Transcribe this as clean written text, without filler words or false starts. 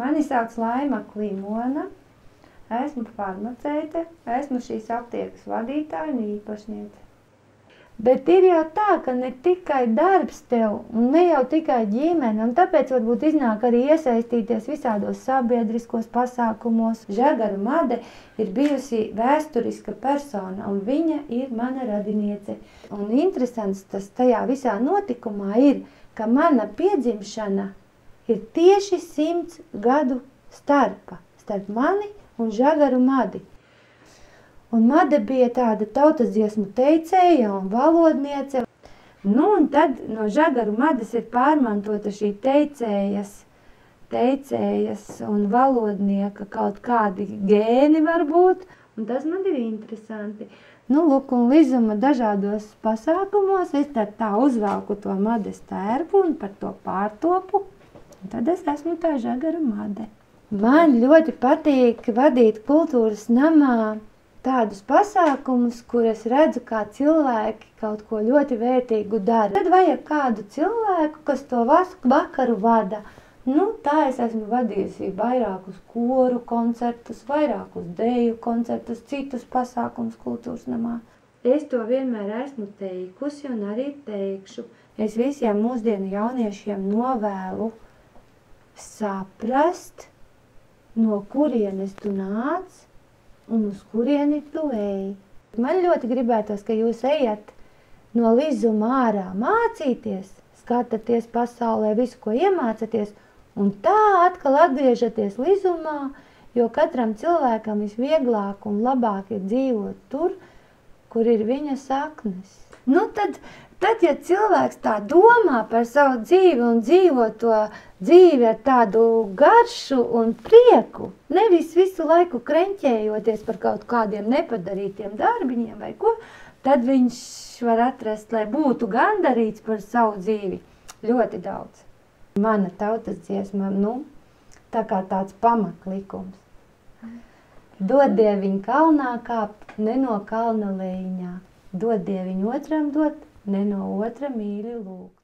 Mani sauc Laima Klimona, esmu farmaceite, esmu šīs aptiekas vadītāja un īpašniece. Bet ir jau tā, ka ne tikai darbs tev, un ne jau tikai ģimene, un tāpēc varbūt iznāk arī iesaistīties visādos sabiedriskos pasākumos. Žagaru Made ir bijusi vēsturiska persona, un viņa ir mana radiniece. Un interesants tas tajā visā notikumā ir, ka mana piedzimšana ir tieši 100 gadu starp mani un Žagaru Madi. Un Made bija tāda tautas dziesmu teicēja un valodniece. Nu, un tad no Žagaru Mades ir pārmantota šī teicējas un valodnieka kaut kādi gēni varbūt, un tas man ir interesanti. Nu, lūk, un Lizuma dažādos pasākumos es tad tā uzvelku to Mades tērpu un par to pārtopu, un tad es esmu tā Žagaru Made. Man ļoti patīk vadīt kultūras namā tādus pasākumus, kur es redzu, kā cilvēki kaut ko ļoti vērtīgu dara. Tad vajag kādu cilvēku, kas to vakaru vada. Nu, tā es esmu vadījusi vairākus koru koncertus, vairākus deju koncertus, citus pasākumus kultūras namā. Es to vienmēr esmu teikusi un arī teikšu. Es visiem mūsdienu jauniešiem novēlu saprast, no kurienes tu nāc, un uz kurieni tu ej. Man ļoti gribētos, ka jūs ejat no Lizuma ārā mācīties, skatāties pasaulē visu, ko iemācaties, un tā atkal atgriežaties Lizumā, jo katram cilvēkam visvieglāk un labāk ir dzīvot tur, kur ir viņa saknes. Nu tad, ja cilvēks tā domā par savu dzīvi un dzīvo to dzīvi ar tādu garšu un prieku, nevis visu laiku kreņķējoties par kaut kādiem nepadarītiem darbiņiem vai ko, tad viņš var atrast, lai būtu gandarīts par savu dzīvi ļoti daudz. Mana tautas dziesma, tā kā tāds pamatlikums. Dod Dieviņ kalnā kāpt, ne no kalna lejiņā. Dod Dieviņ otram dot, ne no otra mīļi lūgt.